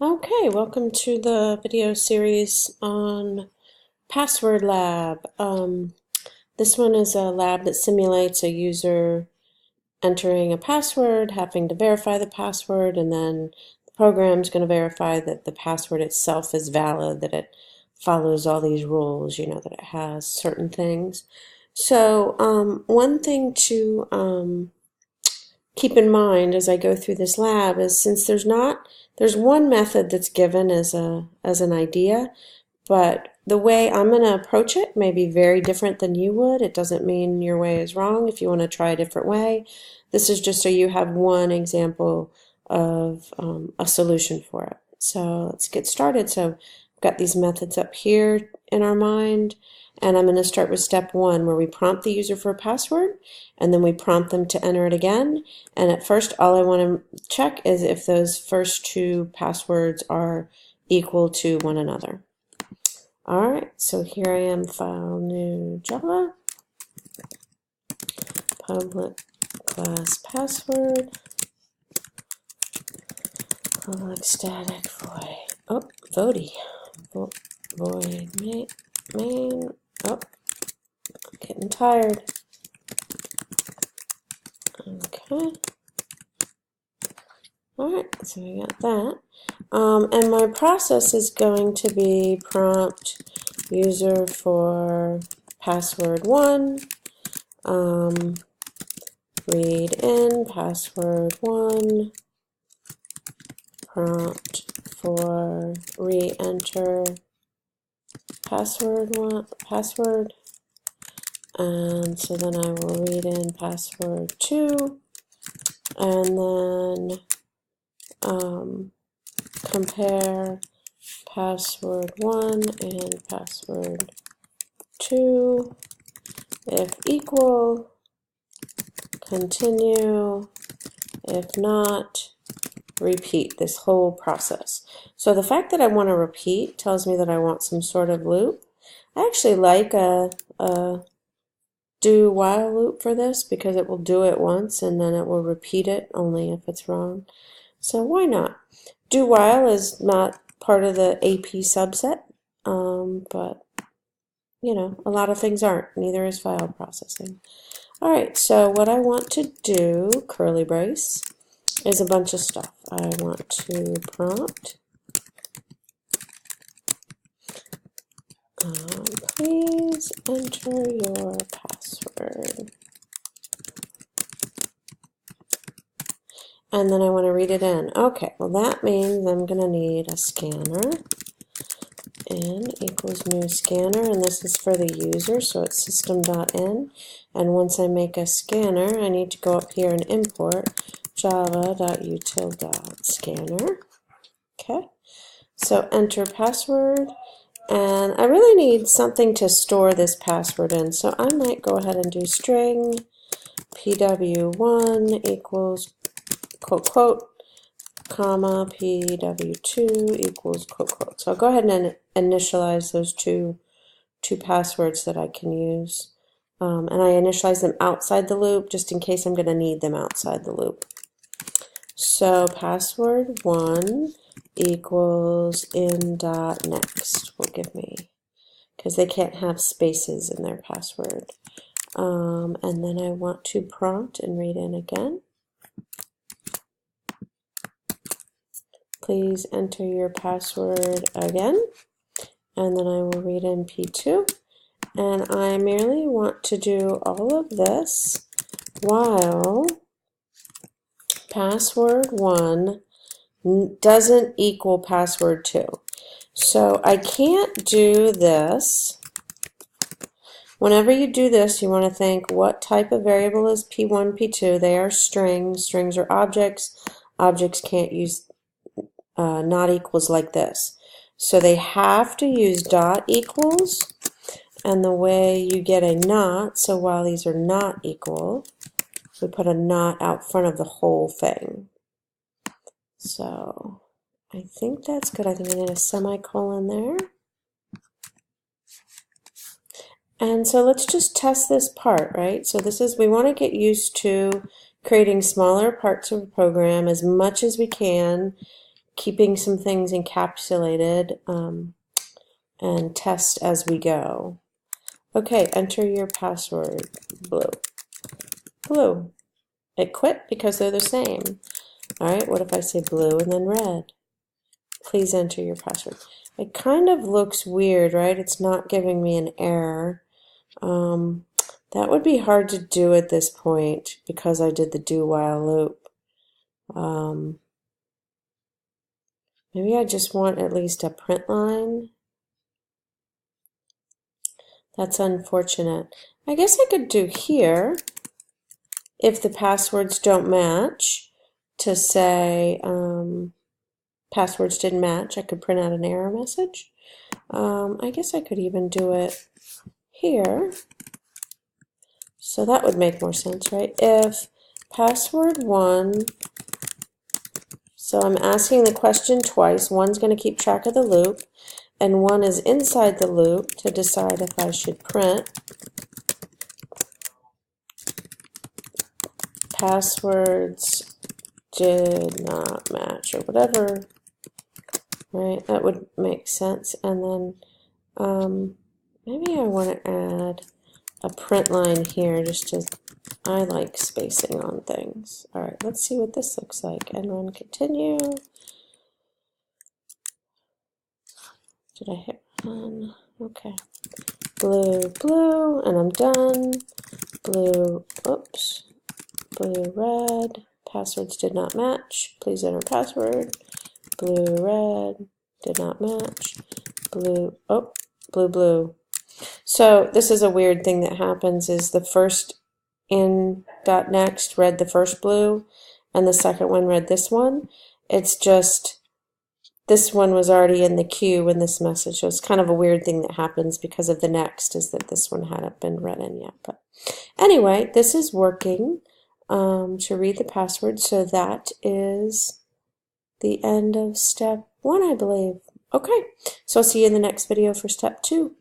Okay, welcome to the video series on Password Lab. This one is a lab that simulates a user entering a password, having to verify the password, and then the program's going to verify that the password itself is valid, that it follows all these rules, that it has certain things. So one thing to keep in mind as I go through this lab is since there's one method that's given as an idea, but the way I'm going to approach it may be very different than you would. It doesn't mean your way is wrong if you want to try a different way. This is just so you have one example of a solution for it. So let's get started. So I've got these methods up here in our mind. And I'm going to start with step one, where we prompt the user for a password, and then we prompt them to enter it again. And at first, all I want to check is if those first two passwords are equal to one another. All right, so here I am, file new Java, public class password, public static void, void main. Oh, getting tired. Okay. Alright, so we got that. And my process is going to be prompt user for password 1, read in password 1, prompt for re-enter password, and so then I will read in password 2, and then compare password 1 and password 2. If equal, continue. If not, repeat this whole process. So the fact that I want to repeat tells me that I want some sort of loop. I actually like a do while loop for this because it will do it once and then it will repeat it only if it's wrong. So why not? Do while is not part of the AP subset, but a lot of things aren't. Neither is file processing. All right, so what I want to do, curly brace, is a bunch of stuff. I want to prompt please enter your password. And then I want to read it in. Okay, well that means I'm going to need a scanner. N equals new scanner, and this is for the user, so it's system.in. And once I make a scanner, I need to go up here and import java.util.scanner. Okay, so enter password. And I really need something to store this password in, so I might go ahead and do string pw1 equals quote quote comma pw2 equals quote quote. So I'll go ahead and initialize those two passwords that I can use, and I initialize them outside the loop just in case I'm going to need them outside the loop. So password 1 equals in dot next will give me, because they can't have spaces in their password. And then I want to prompt and read in again. Please enter your password again. And then I will read in P2. And I merely want to do all of this while password 1 doesn't equal password 2. So I can't do this. Whenever you do this, you want to think, what type of variable is P1, P2? They are strings. Strings are objects. Objects can't use not equals like this. So they have to use dot equals, and the way you get a not, so while these are not equal, we put a not out front of the whole thing. So I think that's good. I think I need a semicolon there. And so let's just test this part, right? So this is, we want to get used to creating smaller parts of a program as much as we can keeping some things encapsulated and test as we go. Okay, enter your password. Blue. Blue. It quit because they're the same. All right, what if I say blue and then red? Please enter your password. It kind of looks weird, right? It's not giving me an error. That would be hard to do at this point because I did the do while loop. Maybe I just want at least a print line. That's unfortunate. I guess I could do here, if the passwords don't match, to say passwords didn't match. I could print out an error message. I guess I could even do it here. So that would make more sense, right? If password 1, so I'm asking the question twice. 1's going to keep track of the loop, and 1 is inside the loop to decide if I should print. Passwords did not match, or whatever, right? That would make sense. And then maybe I want to add a print line here just to, I like spacing on things. All right, let's see what this looks like and run continue. Did I hit run? Okay. Blue, blue, and I'm done. Blue, oops. Blue, red. Passwords did not match. Please enter password. Blue, red. Did not match. Blue, oh, blue, blue. So this is a weird thing that happens is the first in.next read the first blue and the second one read this one. It's just this one was already in the queue when this message. So it's kind of a weird thing that happens because of the next is that this one hadn't been read in yet. But anyway, this is working to read the password. So that is the end of step 1, I believe. Okay, so I'll see you in the next video for step 2.